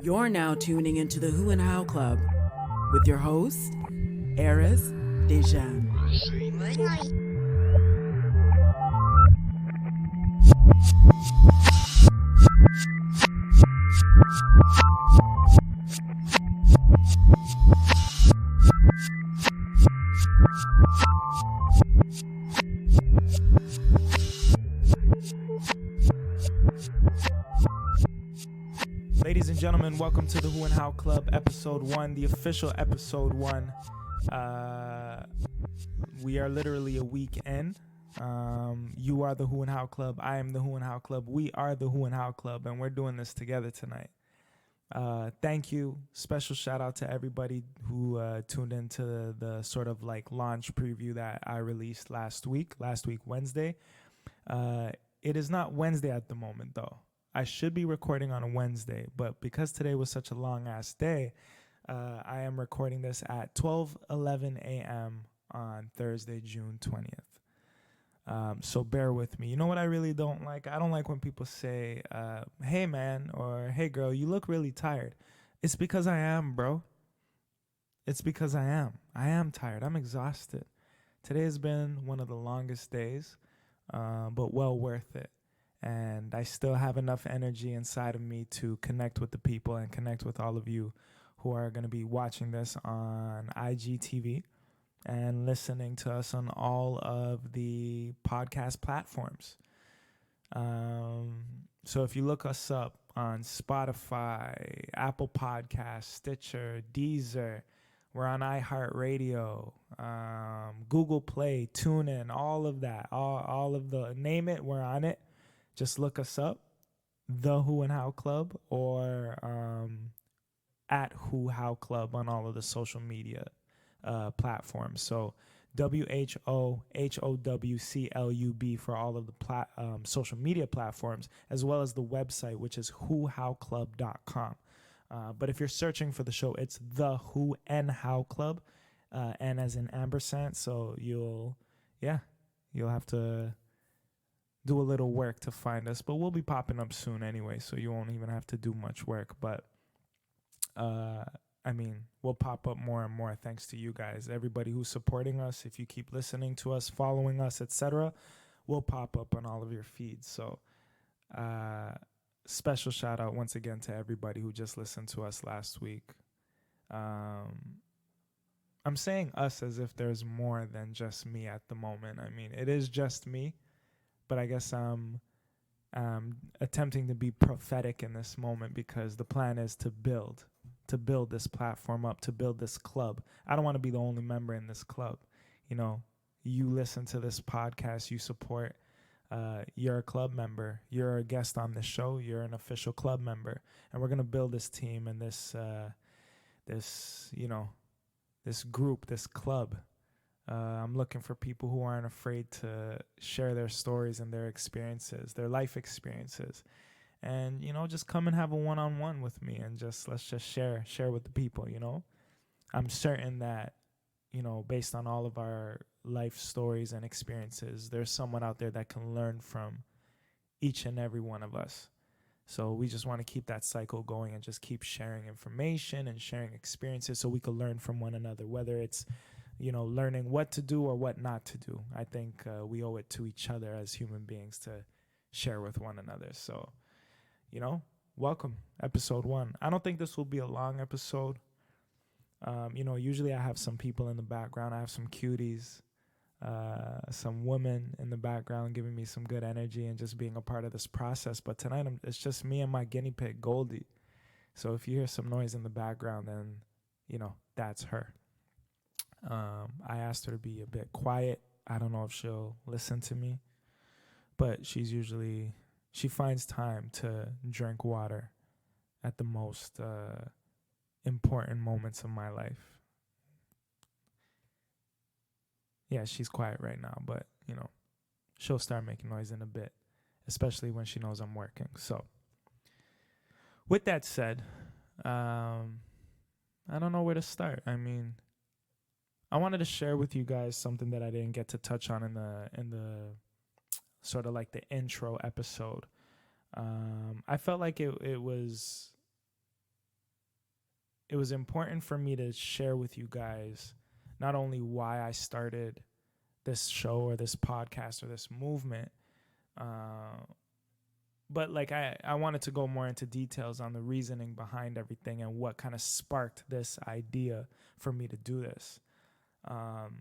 You're now tuning into the Who and How Club with your host, Arys Dejan. Ladies and gentlemen, welcome to the Who and How Club, episode 1, the official episode 1. We are literally a week in. You are the Who and How Club. I am the Who and How Club. We are the Who and How Club, and we're doing this together tonight. Thank you. Special shout out to everybody who tuned into the sort of like launch preview that I released last week Wednesday. It is not Wednesday at the moment, though. I should be recording on a Wednesday, but because today was such a long-ass day, I am recording this at 12:11 a.m. on Thursday, June 20th. So bear with me. You know what I really don't like? I don't like when people say, hey, man, or hey, girl, you look really tired. It's because I am, bro. It's because I am. I am tired. I'm exhausted. Today has been one of the longest days, but well worth it. And I still have enough energy inside of me to connect with the people and connect with all of you who are going to be watching this on IGTV and listening to us on all of the podcast platforms. So if you look us up on Spotify, Apple Podcasts, Stitcher, Deezer, we're on iHeartRadio, Google Play, TuneIn, all of that, all of the, name it, we're on it. Just look us up, The Who and How Club, or at Who How Club on all of the social media platforms. So WHOHOWCLUB for all of the social media platforms, as well as the website, which is whohowclub.com. But if you're searching for the show, it's The Who and How Club, and as in ampersand. So you'll have to do a little work to find us, but we'll be popping up soon anyway, so you won't even have to do much work. But we'll pop up more and more thanks to you guys, everybody who's supporting us. If you keep listening to us, following us, etc., we'll pop up on all of your feeds. So special shout out once again to everybody who just listened to us last week. I'm saying us as if there's more than just me at the moment. I mean, it is just me. But I guess I'm attempting to be prophetic in this moment, because the plan is to build this platform up, to build this club. I don't want to be the only member in this club. You know, you listen to this podcast, you support, you're a club member, you're a guest on this show, you're an official club member, and we're going to build this team and this group, this club. I'm looking for people who aren't afraid to share their stories and their experiences, their life experiences. And, just come and have a one-on-one with me and let's just share with the people, I'm certain that, based on all of our life stories and experiences, there's someone out there that can learn from each and every one of us. So we just want to keep that cycle going and just keep sharing information and sharing experiences so we can learn from one another, whether it's learning what to do or what not to do. I think we owe it to each other as human beings to share with one another. So, welcome, episode 1. I don't think this will be a long episode. Usually I have some people in the background. I have some cuties, some women in the background giving me some good energy and just being a part of this process. But tonight it's just me and my guinea pig, Goldie. So if you hear some noise in the background, then, that's her. I asked her to be a bit quiet. I don't know if she'll listen to me, but she finds time to drink water at the most important moments of my life. Yeah, she's quiet right now, but, she'll start making noise in a bit, especially when she knows I'm working. So with that said, I don't know where to start. I wanted to share with you guys something that I didn't get to touch on in the sort of like the intro episode. I felt like it was it was important for me to share with you guys not only why I started this show or this podcast or this movement, but like I wanted to go more into details on the reasoning behind everything and what kind of sparked this idea for me to do this. I've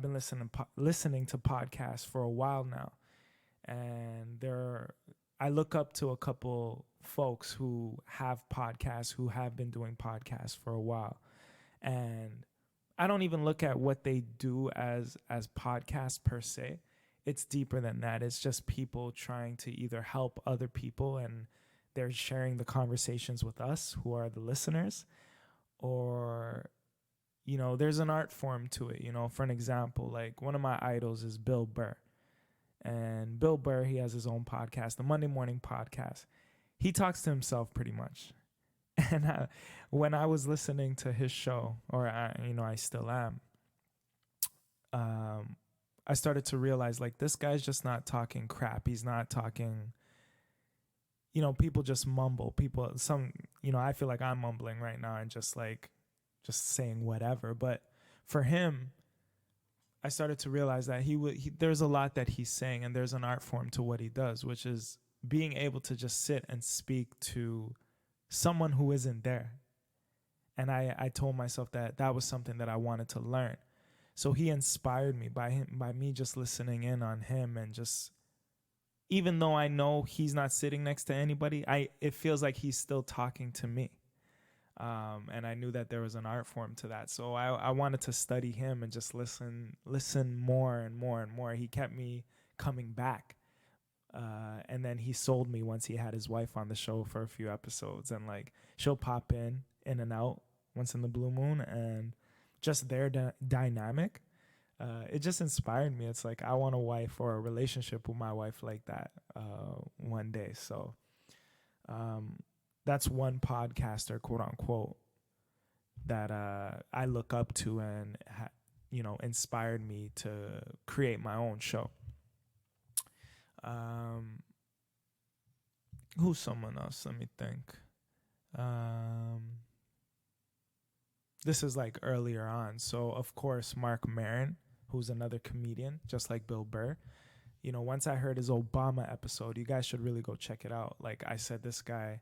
been listening to podcasts for a while now, and I look up to a couple folks who have podcasts, who have been doing podcasts for a while, and I don't even look at what they do as podcasts per se. It's deeper than that. It's just people trying to either help other people, and they're sharing the conversations with us who are the listeners, or there's an art form to it. For an example, like one of my idols is Bill Burr. And Bill Burr, he has his own podcast, the Monday Morning Podcast. He talks to himself pretty much. And when I was listening to his show, or I still am, I started to realize, like, this guy's just not talking crap. He's not talking, people just mumble. I feel like I'm mumbling right now and just saying whatever. But for him, I started to realize that there's a lot that he's saying, and there's an art form to what he does, which is being able to just sit and speak to someone who isn't there. And I told myself that was something that I wanted to learn. So he inspired me by me just listening in on him, and just, even though I know he's not sitting next to anybody, it feels like he's still talking to me. And I knew that there was an art form to that. So I wanted to study him and just listen more and more and more. He kept me coming back. And then he sold me once he had his wife on the show for a few episodes. And like, she'll pop in and out once in the blue moon. And just their dynamic, it just inspired me. It's like, I want a wife or a relationship with my wife like that one day. So that's one podcaster, quote unquote, that I look up to and inspired me to create my own show. Who's someone else? Let me think. This is like earlier on. So of course, Mark Maron, who's another comedian, just like Bill Burr. Once I heard his Obama episode, you guys should really go check it out. Like I said, this guy,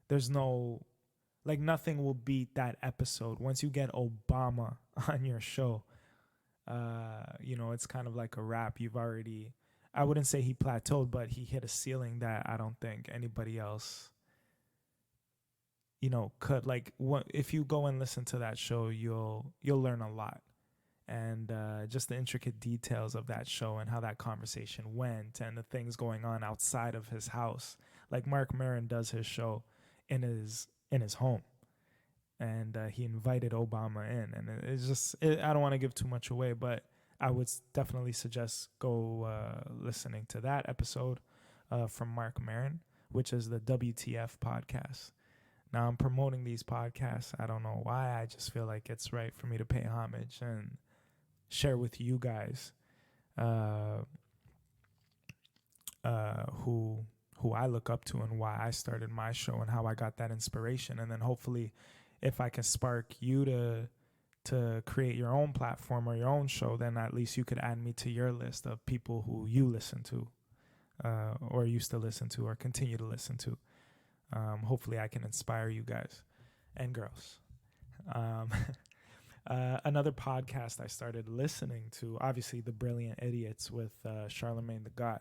there's nothing will beat that episode. Once you get Obama on your show, it's kind of like a wrap. I wouldn't say he plateaued, but he hit a ceiling that I don't think anybody else, could. Like, if you go and listen to that show, you'll learn a lot. And just the intricate details of that show and how that conversation went, and the things going on outside of his house. Like, Mark Maron does his show in his home, and he invited Obama in, and it's just, I don't want to give too much away, but I would definitely suggest go listening to that episode from Mark Maron, which is the WTF podcast. Now, I'm promoting these podcasts. I don't know why. I just feel like it's right for me to pay homage and share with you guys who I look up to, and why I started my show, and how I got that inspiration. And then hopefully, if I can spark you to create your own platform or your own show, then at least you could add me to your list of people who you listen to, or used to listen to, or continue to listen to. Hopefully I can inspire you guys and girls. Another podcast I started listening to, obviously, The Brilliant Idiots with Charlemagne the God.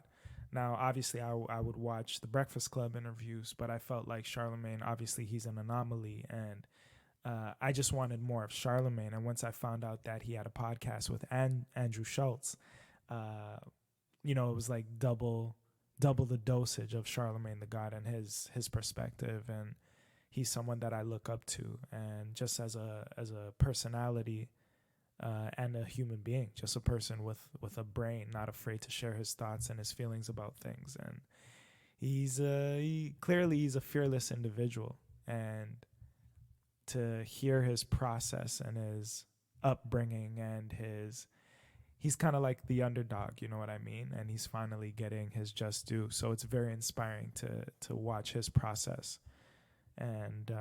Now, obviously, I would watch the Breakfast Club interviews, but I felt like Charlemagne, obviously, he's an anomaly, and I just wanted more of Charlemagne. And once I found out that he had a podcast with Andrew Schultz, it was like double the dosage of Charlemagne the God and his perspective. And he's someone that I look up to, and just as a personality and a human being, just a person with a brain, not afraid to share his thoughts and his feelings about things. And he's a fearless individual, and to hear his process and his upbringing, and he's kind of like the underdog, you know what I mean? And he's finally getting his just due. So it's very inspiring to watch his process. and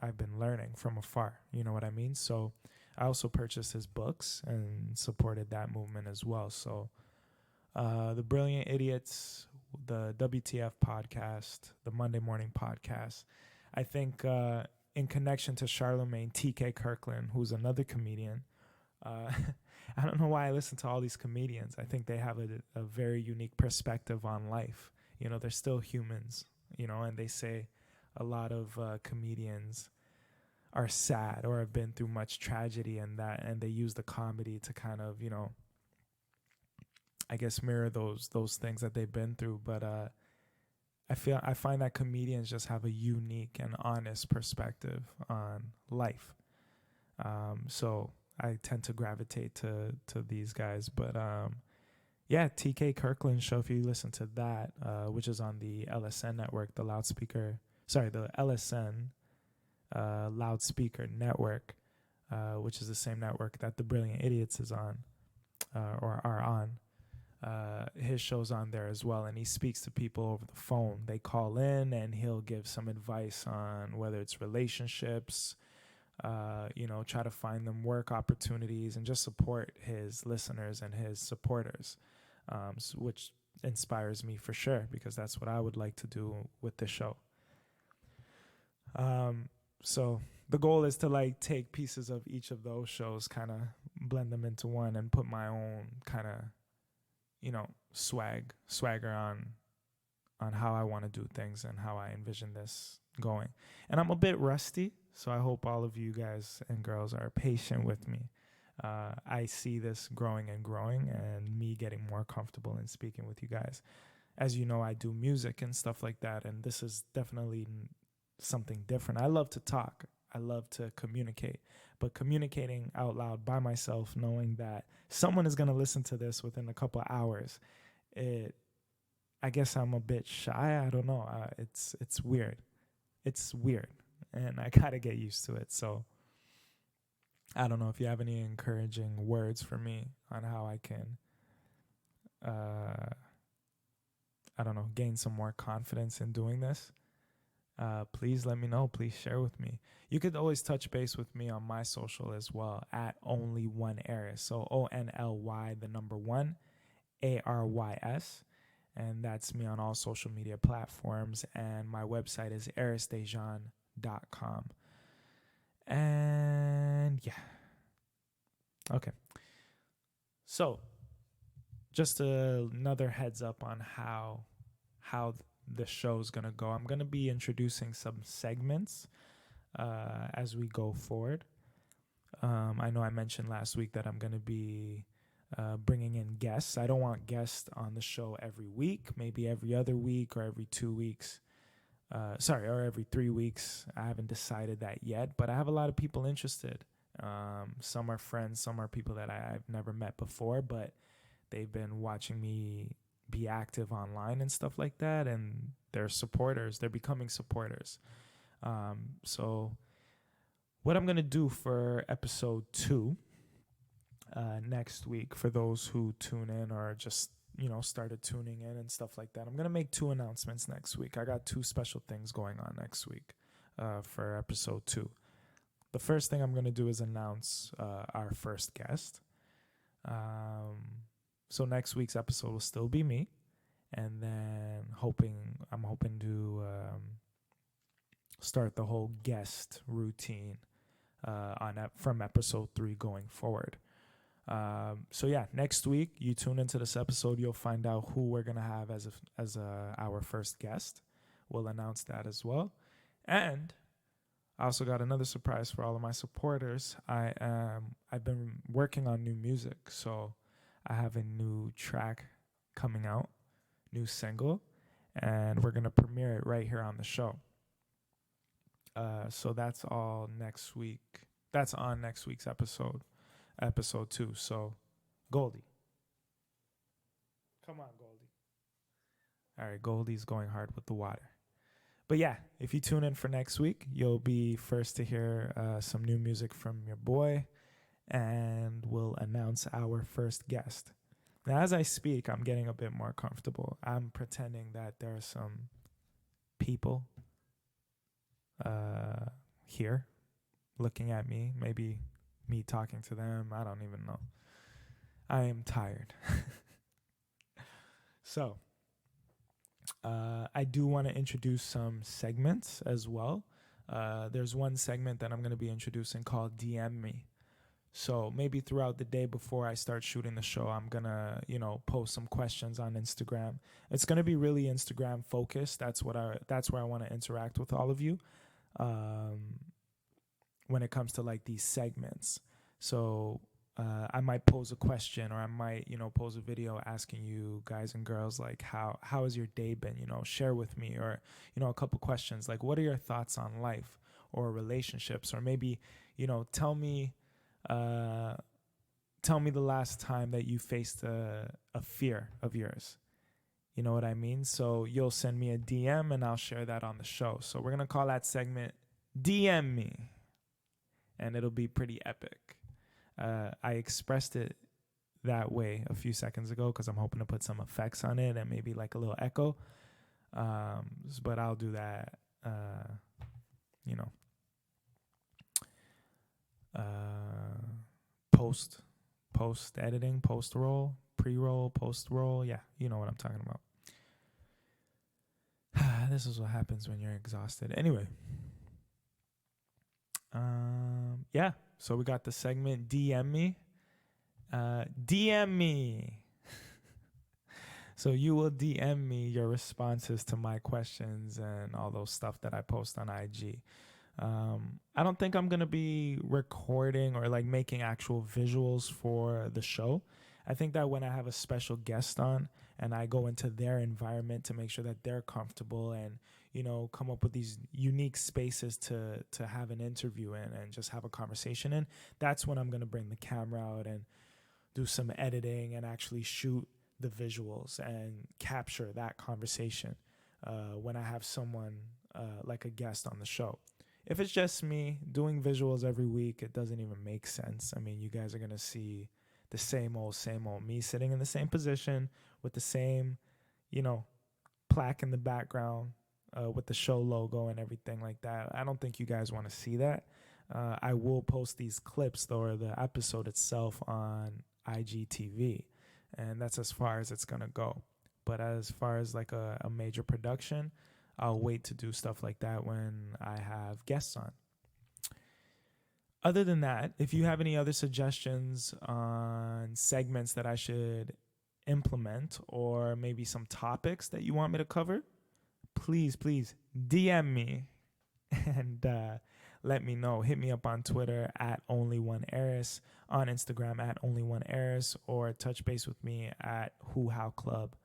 I've been learning from afar. You know what I mean? So I also purchased his books and supported that movement as well. So the Brilliant Idiots, the WTF podcast, the Monday Morning podcast. I think in connection to Charlemagne, TK Kirkland, who's another comedian. I don't know why I listen to all these comedians. I think they have a very unique perspective on life. You know, they're still humans, you know, and they say a lot of comedians are sad or have been through much tragedy, and they use the comedy to kind of, you know, I guess mirror those things that they've been through. But I find that comedians just have a unique and honest perspective on life. So I tend to gravitate to these guys. But yeah, TK Kirkland show, if you listen to that, which is on the LSN network, the LSN loudspeaker network, which is the same network that the Brilliant Idiots is on, or are on. His show's on there as well, and he speaks to people over the phone. They call in and he'll give some advice on whether it's relationships, you know, try to find them work opportunities, and just support his listeners and his supporters, which inspires me for sure, because that's what I would like to do with this show. So the goal is to like take pieces of each of those shows, kind of blend them into one, and put my own kind of, you know, swagger on how I want to do things and how I envision this going. And I'm a bit rusty, so I hope all of you guys and girls are patient with me. I see this growing and growing, and me getting more comfortable in speaking with you guys. As you know, I do music and stuff like that, and this is definitely something different. I love to talk. I love to communicate, but communicating out loud by myself, knowing that someone is going to listen to this within a couple of hours, I guess I'm a bit shy. I don't know. It's weird. It's weird, and I gotta get used to it. So I don't know if you have any encouraging words for me on how I can, I don't know, gain some more confidence in doing this. Please let me know. Please share with me. You could always touch base with me on my social as well, at only one Arys. So ONLY, the number 1, ARYS. And that's me on all social media platforms. And my website is arysdejan.com. And yeah. Okay. So just another heads up on how the show's going to go. I'm going to be introducing some segments as we go forward. I know I mentioned last week that I'm going to be bringing in guests. I don't want guests on the show every week, maybe every other week or every 2 weeks. Or every 3 weeks. I haven't decided that yet, but I have a lot of people interested. Some are friends, some are people that I've never met before, but they've been watching me be active online and stuff like that, and they're supporters. They're becoming supporters. So what I'm going to do for episode 2 next week, for those who tune in or just, you know, started tuning in and stuff like that, I'm going to make 2 announcements next week. I got 2 special things going on next week for episode 2. The first thing I'm going to do is announce our first guest. So next week's episode will still be me, and then I'm hoping to start the whole guest routine from episode 3 going forward. So yeah, next week you tune into this episode, you'll find out who we're gonna have as our first guest. We'll announce that as well, and I also got another surprise for all of my supporters. I've been working on new music, so I have a new track coming out, new single, and we're going to premiere it right here on the show. So that's all next week. That's on next week's episode 2. So, Goldie. Come on, Goldie. All right, Goldie's going hard with the water. But yeah, if you tune in for next week, you'll be first to hear some new music from your boy, and we'll announce our first guest. Now, as I speak, I'm getting a bit more comfortable. I'm pretending that there are some people here looking at me, maybe me talking to them. I don't even know. I am tired. So, I do want to introduce some segments as well. There's one segment that I'm going to be introducing called DM Me. So maybe throughout the day before I start shooting the show, I'm going to, post some questions on Instagram. It's going to be really Instagram focused. That's where I want to interact with all of you. When it comes to like these segments. So I might pose a question, or I might, pose a video asking you guys and girls, like, how has your day been? Share with me, or, a couple questions like, what are your thoughts on life or relationships? Or maybe, tell me the last time that you faced a fear of yours. You know what I mean? So you'll send me a DM and I'll share that on the show. So we're going to call that segment DM Me. And it'll be pretty epic. I expressed it that way a few seconds ago because I'm hoping to put some effects on it and maybe like a little echo. But I'll do that, post editing, post roll, pre-roll, post roll. Yeah, you know what I'm talking about. This is what happens when you're exhausted. Anyway. Yeah, so we got the segment DM Me. DM me. So you will DM me your responses to my questions and all those stuff that I post on IG. I don't think I'm going to be recording or like making actual visuals for the show. I think that when I have a special guest on and I go into their environment to make sure that they're comfortable and, come up with these unique spaces to have an interview in and just have a conversation in, that's when I'm going to bring the camera out and do some editing and actually shoot the visuals and capture that conversation when I have someone like a guest on the show. If it's just me doing visuals every week, it doesn't even make sense. I mean, you guys are going to see the same old me sitting in the same position with the same, plaque in the background with the show logo and everything like that. I don't think you guys want to see that. I will post these clips, though, or the episode itself on IGTV, and that's as far as it's going to go. But as far as like a major production, I'll wait to do stuff like that when I have guests on. Other than that, if you have any other suggestions on segments that I should implement or maybe some topics that you want me to cover, please DM me and let me know. Hit me up on Twitter at only1arys, on Instagram at only1arys, or touch base with me at Who How Club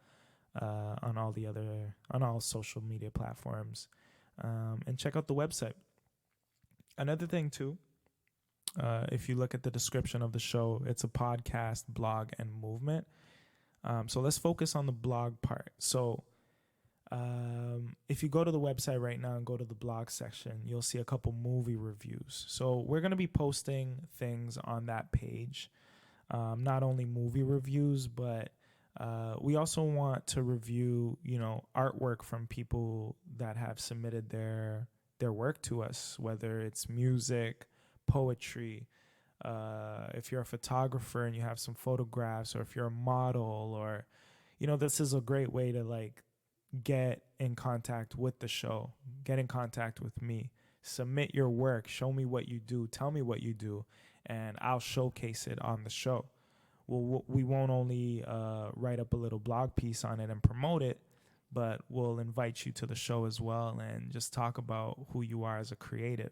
on all social media platforms, and check out the website. Another thing too, if you look at the description of the show, it's a podcast, blog, and movement. So let's focus on the blog part. So if you go to the website right now and go to the blog section, you'll see a couple movie reviews. So we're going to be posting things on that page, not only movie reviews, but we also want to review, artwork from people that have submitted their work to us, whether it's music, poetry, if you're a photographer and you have some photographs, or if you're a model, or, this is a great way to like get in contact with the show, get in contact with me, submit your work, show me what you do, tell me what you do, and I'll showcase it on the show. We won't only write up a little blog piece on it and promote it, but we'll invite you to the show as well and just talk about who you are as a creative.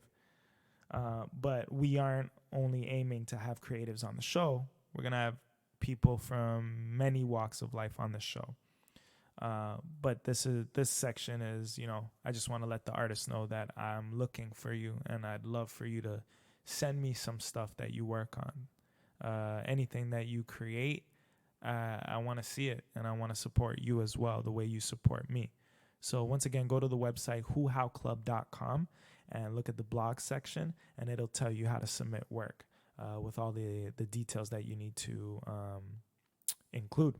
But we aren't only aiming to have creatives on the show. We're going to have people from many walks of life on the show. But this section is, I just want to let the artists know that I'm looking for you, and I'd love for you to send me some stuff that you work on. Anything that you create, I want to see it, and I want to support you as well, the way you support me. So once again, go to the website whohowclub.com and look at the blog section, and it'll tell you how to submit work with all the details that you need to include.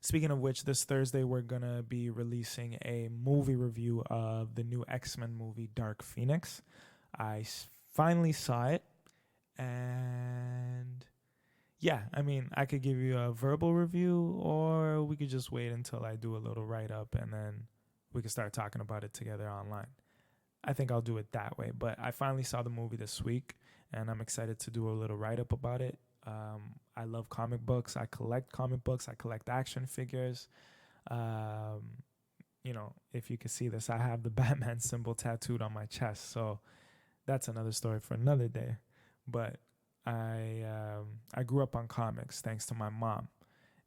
Speaking of which, this Thursday we're going to be releasing a movie review of the new X-Men movie, Dark Phoenix. I finally saw it, and yeah, I mean, I could give you a verbal review, or we could just wait until I do a little write-up, and then we can start talking about it together online. I think I'll do it that way, but I finally saw the movie this week, and I'm excited to do a little write-up about it. I love comic books. I collect comic books. I collect action figures. If you can see this, I have the Batman symbol tattooed on my chest. So that's another story for another day. But I grew up on comics thanks to my mom.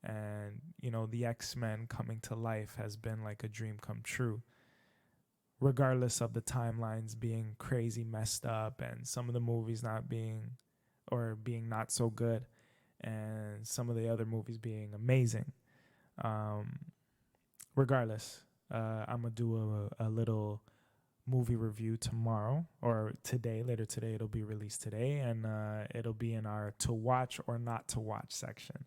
And, the X-Men coming to life has been like a dream come true, regardless of the timelines being crazy messed up and some of the movies being not so good, and some of the other movies being amazing. Regardless, I'm going to do a little movie review tomorrow or today. Later today, it'll be released today, and it'll be in our to watch or not to watch section.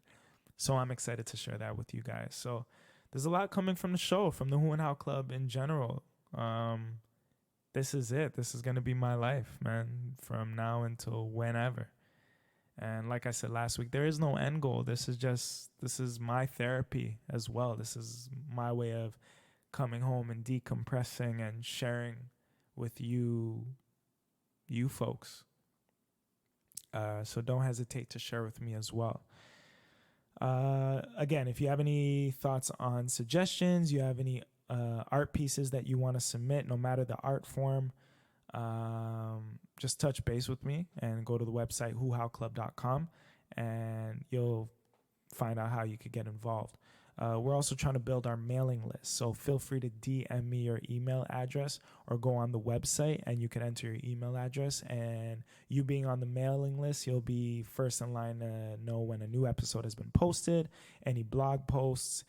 So I'm excited to share that with you guys. So there's a lot coming from the show, from the Who and How Club in general. This is it. This is going to be my life, man, from now until whenever. And like I said last week, there is no end goal. This is my therapy as well. This is my way of coming home and decompressing and sharing with you folks. So don't hesitate to share with me as well. Again, if you have any thoughts on suggestions, you have any art pieces that you want to submit, no matter the art form, just touch base with me and go to the website whohowclub.com, and you'll find out how you could get involved. We're also trying to build our mailing list, so feel free to DM me your email address or go on the website and you can enter your email address, and you being on the mailing list, you'll be first in line to know when a new episode has been posted, any blog posts,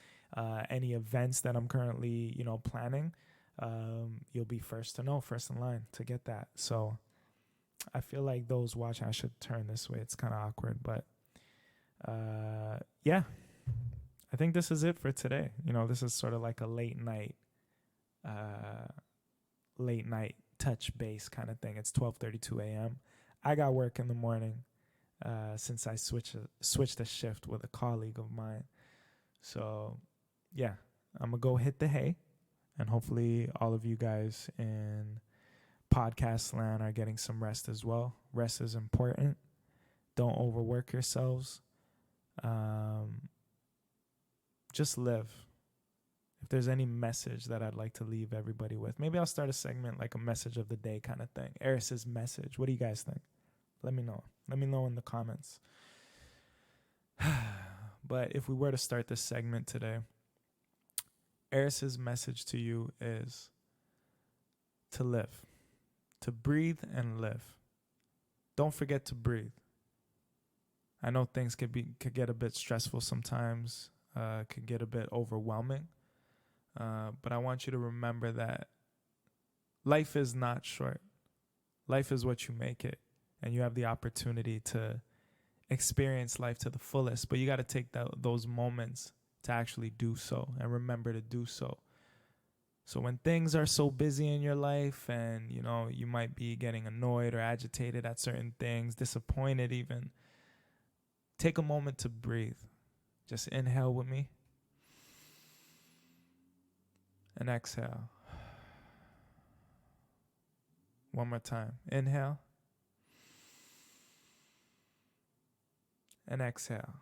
any events that I'm currently, planning. You'll be first to know, first in line to get that. So I feel like those watching, I should turn this way. It's kind of awkward, but yeah, I think this is it for today. This is sort of like a late night touch base kind of thing. It's 12:32 a.m. I got work in the morning since I switched a shift with a colleague of mine. So yeah, I'm going to go hit the hay, and hopefully all of you guys in podcast land are getting some rest as well. Rest is important. Don't overwork yourselves. Just live. If there's any message that I'd like to leave everybody with, maybe I'll start a segment like a message of the day kind of thing. Arys' message. What do you guys think? Let me know. Let me know in the comments. But if we were to start this segment today, Arys' message to you is to live, to breathe and live. Don't forget to breathe. I know things could get a bit stressful sometimes, could get a bit overwhelming, but I want you to remember that life is not short. Life is what you make it, and you have the opportunity to experience life to the fullest, but you got to take those moments to actually do so and remember to do so. So when things are so busy in your life and, you might be getting annoyed or agitated at certain things, disappointed even, take a moment to breathe. Just inhale with me and exhale. One more time. Inhale and exhale.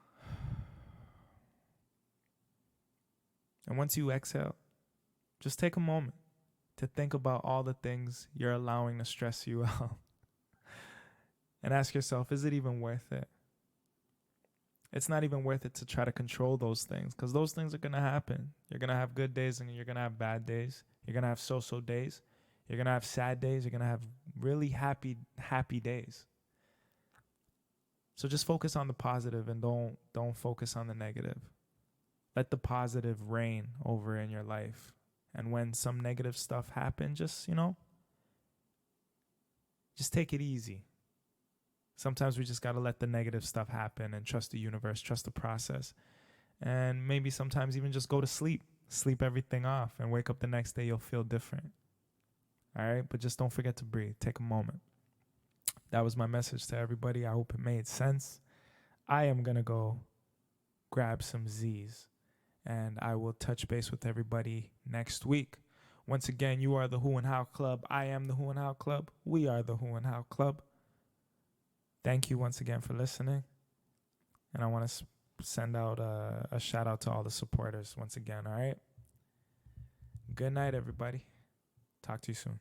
And once you exhale, just take a moment to think about all the things you're allowing to stress you out. And ask yourself, is it even worth it? It's not even worth it to try to control those things, because those things are going to happen. You're going to have good days and you're going to have bad days. You're going to have so-so days. You're going to have sad days. You're going to have really happy days. So just focus on the positive and don't focus on the negative. Let the positive reign over in your life. And when some negative stuff happens, just take it easy. Sometimes we just got to let the negative stuff happen and trust the universe, trust the process. And maybe sometimes even just go to sleep. Sleep everything off and wake up the next day, you'll feel different. All right? But just don't forget to breathe. Take a moment. That was my message to everybody. I hope it made sense. I am going to go grab some Z's, and I will touch base with everybody next week. Once again, you are the Who and How Club. I am the Who and How Club. We are the Who and How Club. Thank you once again for listening. And I want to send out a shout out to all the supporters once again, all right? Good night, everybody. Talk to you soon.